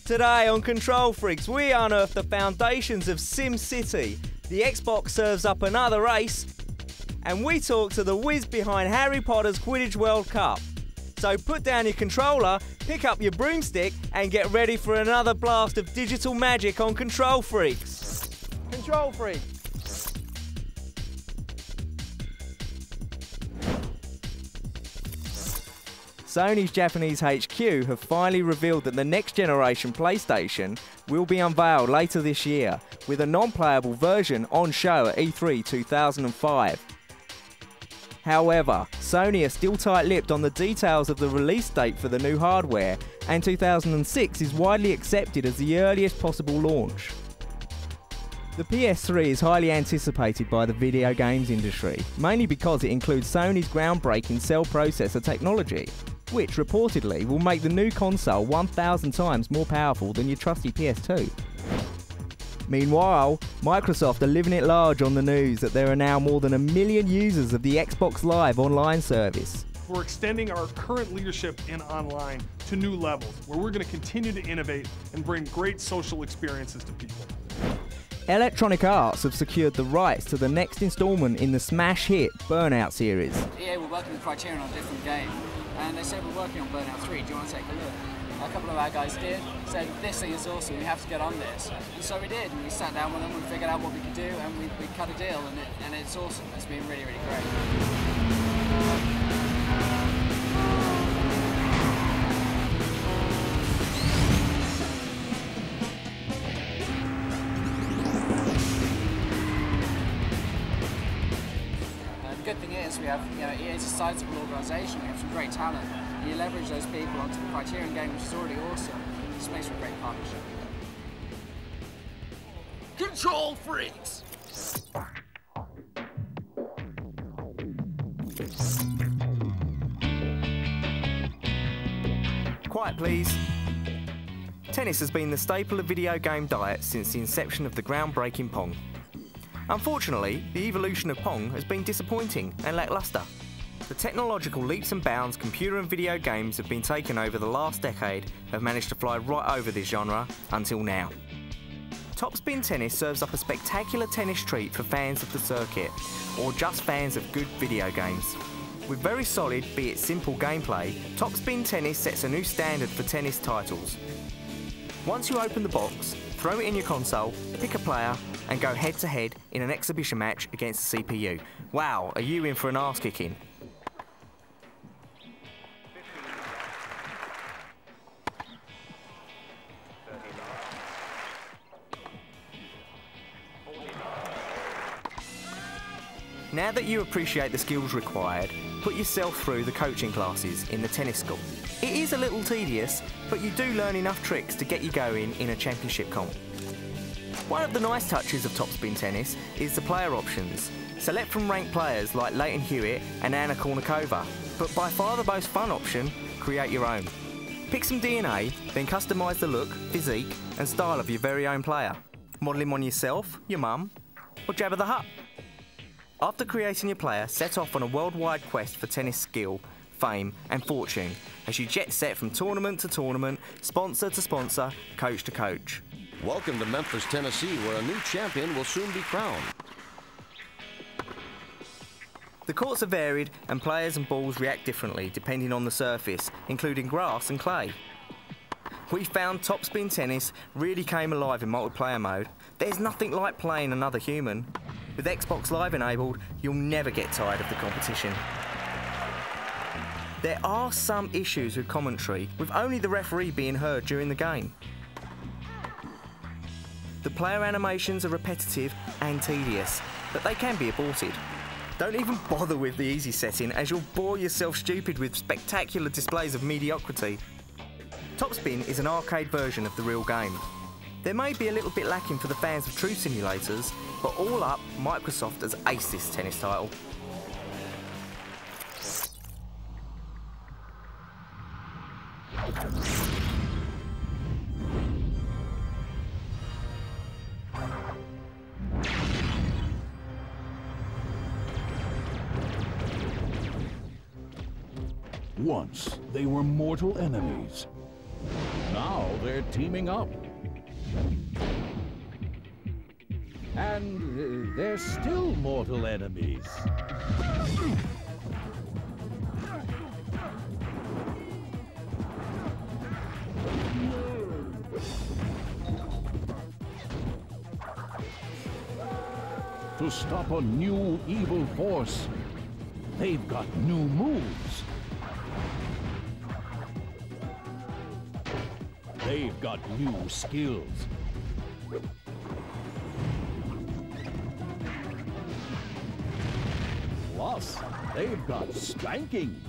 Today on Control Freaks, we unearth the foundations of SimCity, the Xbox serves up another race, and we talk to the whiz behind Harry Potter's Quidditch World Cup. So put down your controller, pick up your broomstick, and get ready for another blast of digital magic on Control Freaks. Control Freak. Sony's Japanese HQ have finally revealed that the next generation PlayStation will be unveiled later this year, with a non-playable version on show at E3 2005. However, Sony are still tight-lipped on the details of the release date for the new hardware, and 2006 is widely accepted as the earliest possible launch. The PS3 is highly anticipated by the video games industry, mainly because it includes Sony's groundbreaking cell processor technology, which reportedly will make the new console 1,000 times more powerful than your trusty PS2. Meanwhile, Microsoft are living it large on the news that there are now more than 1 million users of the Xbox Live online service. We're extending our current leadership in online to new levels, where we're going to continue to innovate and bring great social experiences to people. Electronic Arts have secured the rights to the next installment in the smash hit Burnout series. EA were working with Criterion on a different game, and they said, we're working on Burnout 3, do you want to take a look? A couple of our guys did, said this thing is awesome, we have to get on this. And so we did, and we sat down with them, we figured out what we could do, and we cut a deal, and it's awesome. It's been really, really great. The good thing is we have, EA is a sizable organisation, we have some great talent. And you leverage those people onto the Criterion game, which is already awesome. It just makes for a great partnership. Control Freaks! Quiet please. Tennis has been the staple of video game diet since the inception of the groundbreaking Pong. Unfortunately, the evolution of Pong has been disappointing and lacklustre. The technological leaps and bounds computer and video games have been taken over the last decade have managed to fly right over this genre until now. Topspin Tennis serves up a spectacular tennis treat for fans of the circuit, or just fans of good video games. With very solid, be it simple gameplay, Topspin Tennis sets a new standard for tennis titles. Once you open the box, throw it in your console, pick a player, and go head-to-head in an exhibition match against the CPU. Wow, are you in for an arse-kicking? Now that you appreciate the skills required, put yourself through the coaching classes in the tennis school. It is a little tedious, but you do learn enough tricks to get you going in a championship comp. One of the nice touches of Topspin Tennis is the player options. Select from ranked players like Leighton Hewitt and Anna Kournikova, but by far the most fun option, create your own. Pick some DNA, then customise the look, physique and style of your very own player. Model him on yourself, your mum, or Jabba the Hutt. After creating your player, set off on a worldwide quest for tennis skill, fame and fortune as you jet set from tournament to tournament, sponsor to sponsor, coach to coach. Welcome to Memphis, Tennessee, where a new champion will soon be crowned. The courts are varied and players and balls react differently depending on the surface, including grass and clay. We found Topspin Tennis really came alive in multiplayer mode. There's nothing like playing another human. With Xbox Live enabled, you'll never get tired of the competition. There are some issues with commentary, with only the referee being heard during the game. The player animations are repetitive and tedious, but they can be aborted. Don't even bother with the easy setting, as you'll bore yourself stupid with spectacular displays of mediocrity. Topspin is an arcade version of the real game. There may be a little bit lacking for the fans of true simulators, but all up, Microsoft has aced this tennis title. Once they were mortal enemies. Now they're teaming up. And they're still mortal enemies. To stop a new evil force, they've got new moves. They've got new skills. Plus, they've got spanking.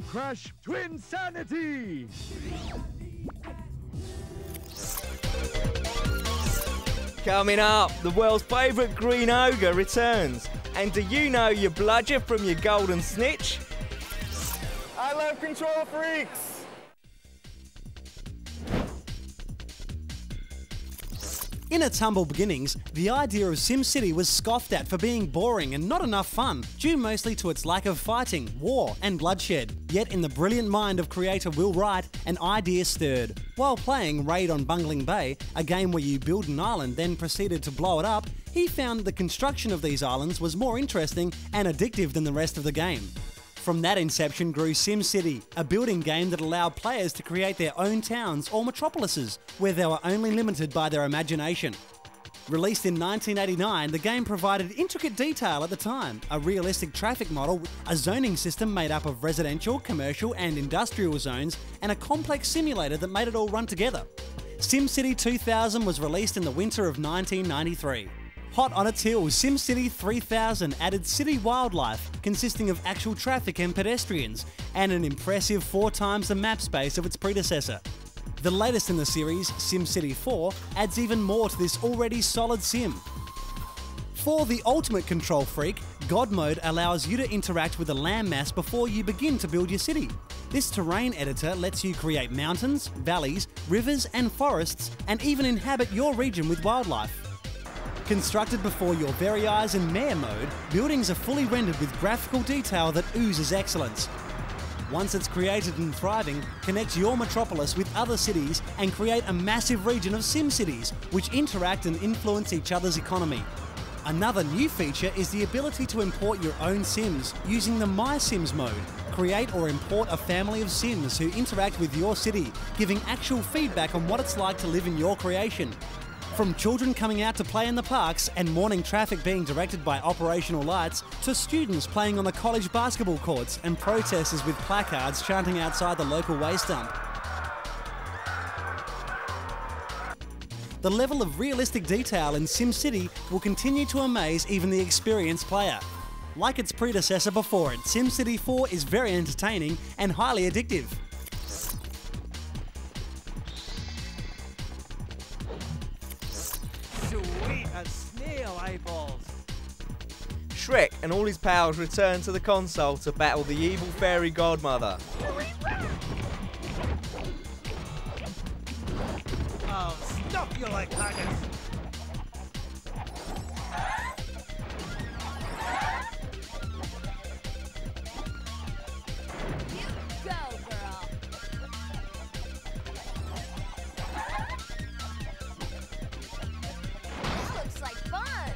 Crash Twinsanity! Coming up, the world's favourite green ogre returns. And do you know your bludger from your golden snitch? I love control freaks! In its humble beginnings, the idea of SimCity was scoffed at for being boring and not enough fun, due mostly to its lack of fighting, war and bloodshed. Yet in the brilliant mind of creator Will Wright, an idea stirred. While playing Raid on Bungling Bay, a game where you build an island then proceeded to blow it up, he found the construction of these islands was more interesting and addictive than the rest of the game. From that inception grew SimCity, a building game that allowed players to create their own towns or metropolises, where they were only limited by their imagination. Released in 1989, the game provided intricate detail at the time, a realistic traffic model, a zoning system made up of residential, commercial and industrial zones, and a complex simulator that made it all run together. SimCity 2000 was released in the winter of 1993. Hot on its heels, SimCity 3000 added city wildlife, consisting of actual traffic and pedestrians, and an impressive 4 times the map space of its predecessor. The latest in the series, SimCity 4, adds even more to this already solid sim. For the ultimate control freak, God Mode allows you to interact with a landmass before you begin to build your city. This terrain editor lets you create mountains, valleys, rivers and forests, and even inhabit your region with wildlife. Constructed before your very eyes in Mayor Mode, buildings are fully rendered with graphical detail that oozes excellence. Once it's created and thriving, connect your metropolis with other cities and create a massive region of SimCities, which interact and influence each other's economy. Another new feature is the ability to import your own Sims using the My Sims mode. Create or import a family of Sims who interact with your city, giving actual feedback on what it's like to live in your creation. From children coming out to play in the parks and morning traffic being directed by operational lights, to students playing on the college basketball courts and protesters with placards chanting outside the local waste dump. The level of realistic detail in SimCity will continue to amaze even the experienced player. Like its predecessor before it, SimCity 4 is very entertaining and highly addictive. Sweet as snail eyeballs. Shrek and all his pals return to the console to battle the evil fairy godmother. Oh, stop you like haggis! Go, girl. Looks like fun.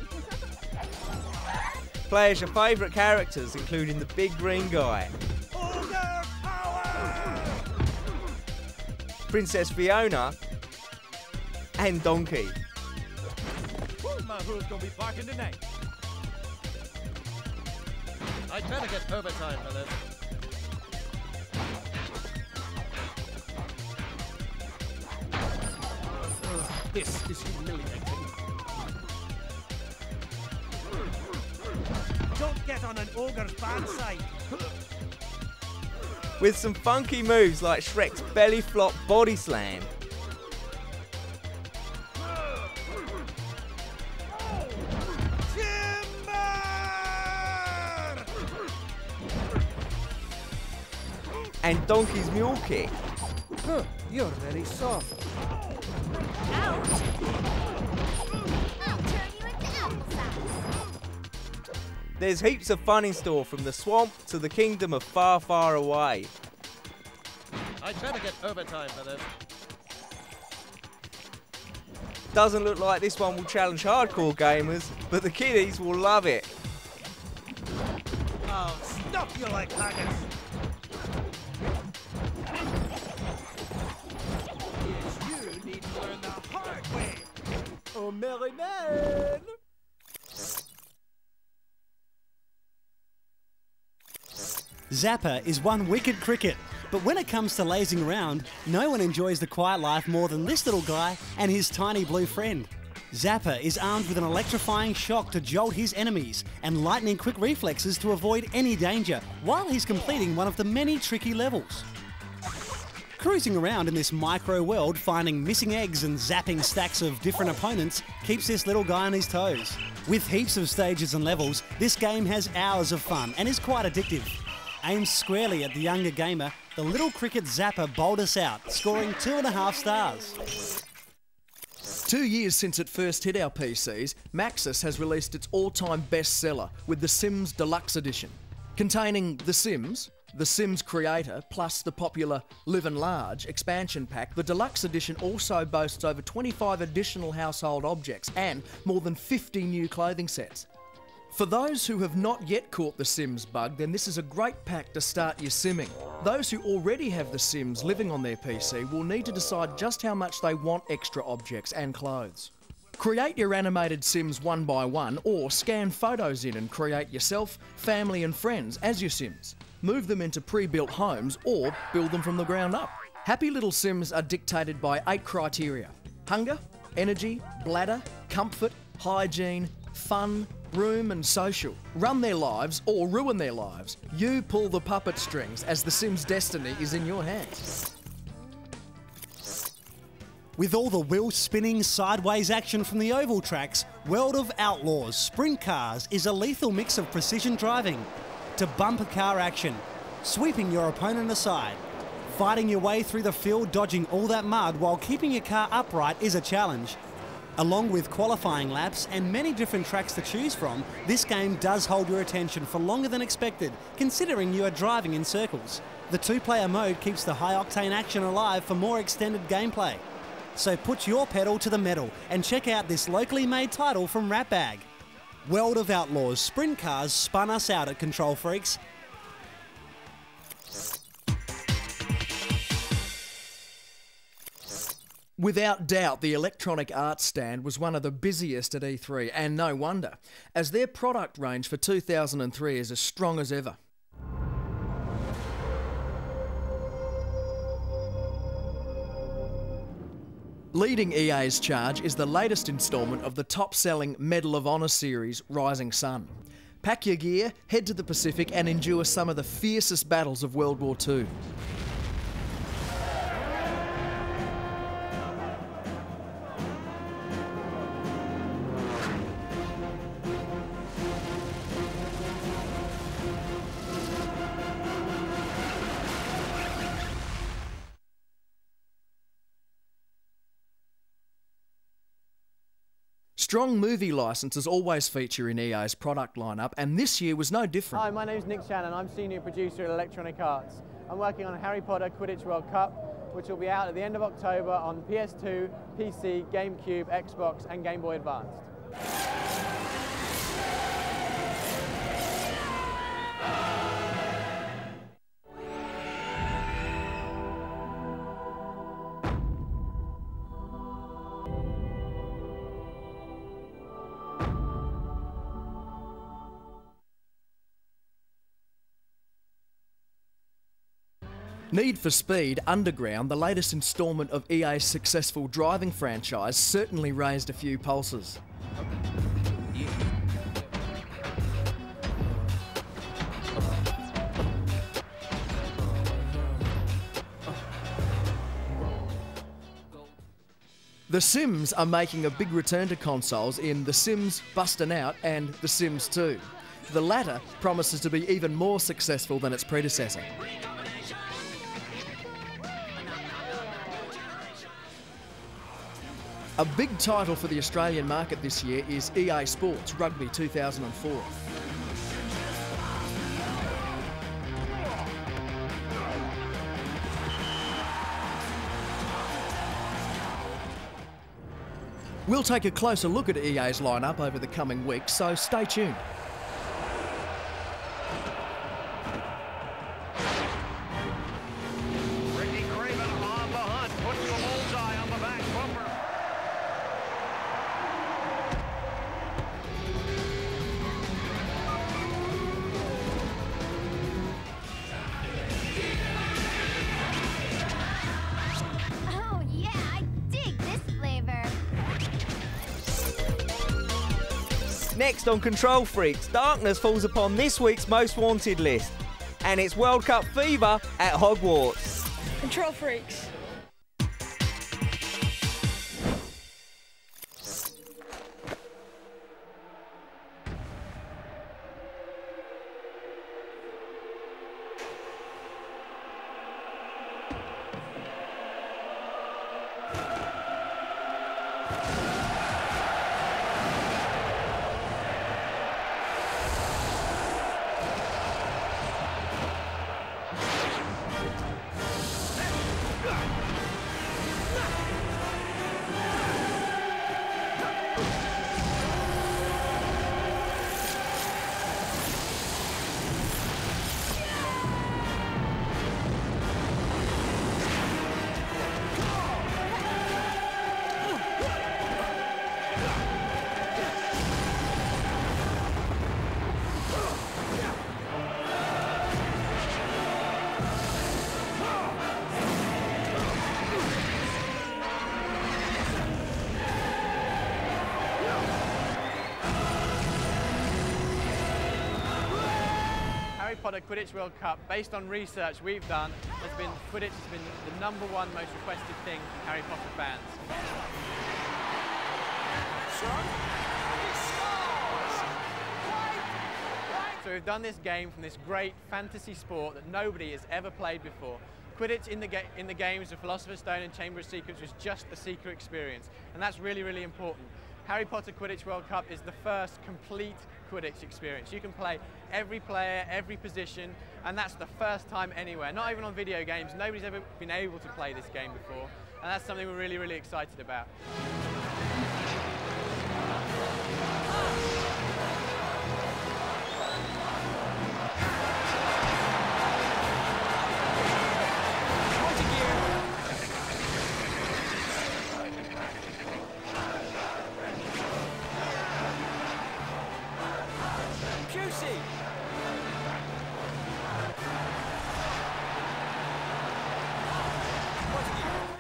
Play as your favourite characters, including the big green guy, Ogre power! Princess Fiona, and Donkey. My who's gonna be barking tonight? I'd better get overtime for this. This is humiliating. Don't get on an ogre's bad side. With some funky moves like Shrek's belly flop body slam. and Donkey's Mule Kick. Huh, you're very soft. Ouch! I'll turn you into applesauce. There's heaps of fun in store from the swamp to the kingdom of far, far away. I'd better get overtime for this. Doesn't look like this one will challenge hardcore gamers, but the kiddies will love it. I'll stuff you like haggis. Yes, you need to learn the hard way. Oh, merry man! Zapper is one wicked cricket, but when it comes to lazing around, no one enjoys the quiet life more than this little guy and his tiny blue friend. Zapper is armed with an electrifying shock to jolt his enemies and lightning quick reflexes to avoid any danger while he's completing one of the many tricky levels. Cruising around in this micro world, finding missing eggs and zapping stacks of different opponents keeps this little guy on his toes. With heaps of stages and levels, this game has hours of fun and is quite addictive. Aimed squarely at the younger gamer, the little cricket Zapper bowled us out, scoring 2.5 stars. 2 years since it first hit our PCs, Maxis has released its all-time bestseller with The Sims Deluxe Edition. Containing The Sims Creator, plus the popular Live and Large expansion pack, the Deluxe Edition also boasts over 25 additional household objects and more than 50 new clothing sets. For those who have not yet caught the Sims bug, then this is a great pack to start your simming. Those who already have the Sims living on their PC will need to decide just how much they want extra objects and clothes. Create your animated Sims one by one, or scan photos in and create yourself, family and friends as your Sims. Move them into pre-built homes or build them from the ground up. Happy little Sims are dictated by 8 criteria: hunger, energy, bladder, comfort, hygiene, fun, room and social. Run their lives or ruin their lives. You pull the puppet strings as the Sims' destiny is in your hands. With all the wheel-spinning sideways action from the oval tracks, World of Outlaws Sprint Cars is a lethal mix of precision driving to bumper car action, sweeping your opponent aside. Fighting your way through the field, dodging all that mud while keeping your car upright is a challenge. Along with qualifying laps and many different tracks to choose from, this game does hold your attention for longer than expected, considering you are driving in circles. The 2-player mode keeps the high-octane action alive for more extended gameplay. So put your pedal to the metal and check out this locally made title from Ratbag. World of Outlaws Sprint Cars spun us out at Control Freaks. Without doubt, the Electronic Arts stand was one of the busiest at E3, and no wonder, as their product range for 2003 is as strong as ever. Leading EA's charge is the latest instalment of the top-selling Medal of Honor series, Rising Sun. Pack your gear, head to the Pacific and endure some of the fiercest battles of World War II. Strong movie licenses always feature in EA's product lineup, and this year was no different. Hi, my name's Nick Shannon. I'm Senior Producer at Electronic Arts. I'm working on Harry Potter Quidditch World Cup, which will be out at the end of October on PS2, PC, GameCube, Xbox and Game Boy Advance. Need for Speed Underground, the latest instalment of EA's successful driving franchise, certainly raised a few pulses. The Sims are making a big return to consoles in The Sims Bustin' Out and The Sims 2. The latter promises to be even more successful than its predecessor. A big title for the Australian market this year is EA Sports Rugby 2004. We'll take a closer look at EA's lineup over the coming weeks, so stay tuned. Oh yeah, I dig this flavor. Next on Control Freaks, darkness falls upon this week's most wanted list, and it's World Cup fever at Hogwarts. Control Freaks. Harry Potter Quidditch World Cup, based on research we've done, Quidditch has been the #1 most requested thing from Harry Potter fans. So we've done this game from this great fantasy sport that nobody has ever played before. Quidditch in the games of Philosopher's Stone and Chamber of Secrets was just a secret experience, and that's really, really important. Harry Potter Quidditch World Cup is the first complete Quidditch experience. You can play every player, every position, and that's the first time anywhere. Not even on video games. Nobody's ever been able to play this game before, and that's something we're really, really excited about.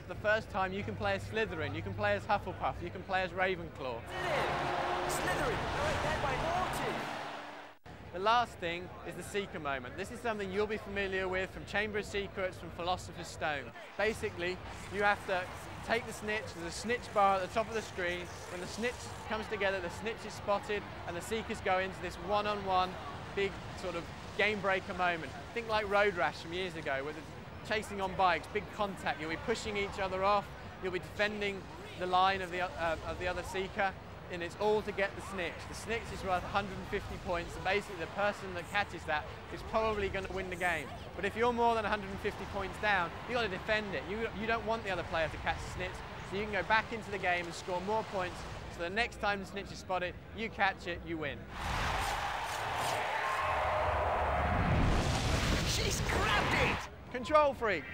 The first time you can play as Slytherin, you can play as Hufflepuff, you can play as Ravenclaw. Slytherin, by naughty. The last thing is the Seeker moment. This is something you'll be familiar with from Chamber of Secrets, from Philosopher's Stone. Basically, you have to take the snitch, there's a snitch bar at the top of the screen. When the snitch comes together, the snitch is spotted, and the Seekers go into this one-on-one, big sort of game breaker moment. Think like Road Rash from years ago, where there's chasing on bikes, big contact, you'll be pushing each other off, you'll be defending the line of the other Seeker, and it's all to get the snitch. The snitch is worth 150 points, and basically the person that catches that is probably going to win the game. But if you're more than 150 points down, you've got to defend it. You don't want the other player to catch the snitch, so you can go back into the game and score more points, so the next time the snitch is spotted, you catch it, you win. She's grabbed it! Control Freaks!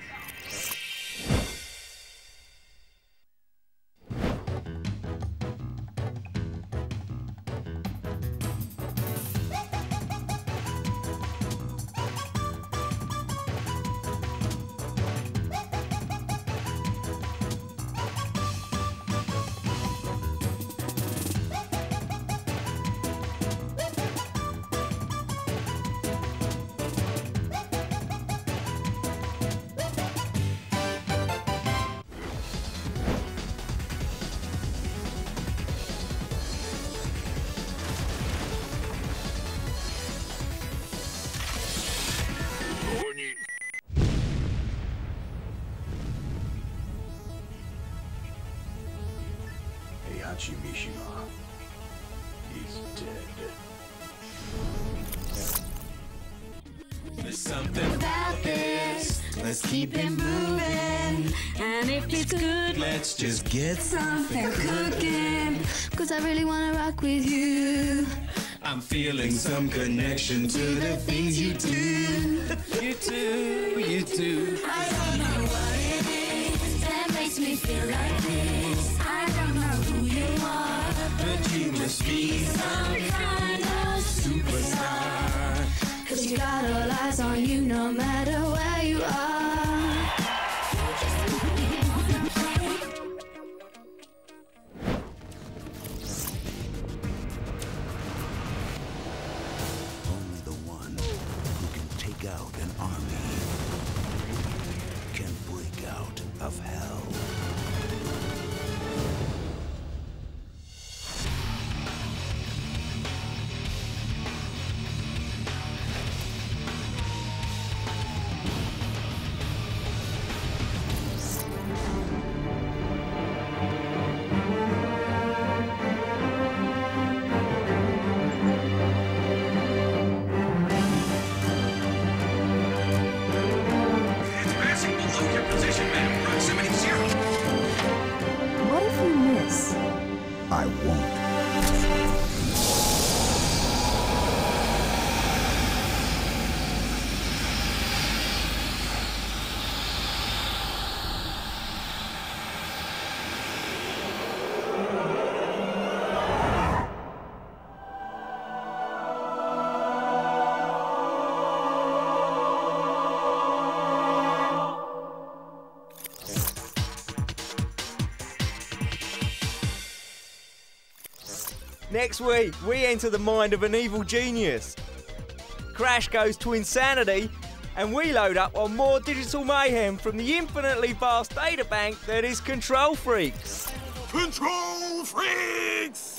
Itachi Mishima. He's dead. There's something about this. Let's keep it moving. And if it's good, let's just get something cooking. Cause I really wanna rock with you. I'm feeling some connection to the things you do. You do, you do. I don't know what it is that makes me feel like this. I don't know who you are, but you must be some kind of superstar. Cause you got all eyes on you no matter where you are. Only the one who can take out an army can break out of hell. What if you miss? I won't. Next week, we enter the mind of an evil genius. Crash goes to insanity, and we load up on more digital mayhem from the infinitely vast databank that is Control Freaks. Control Freaks!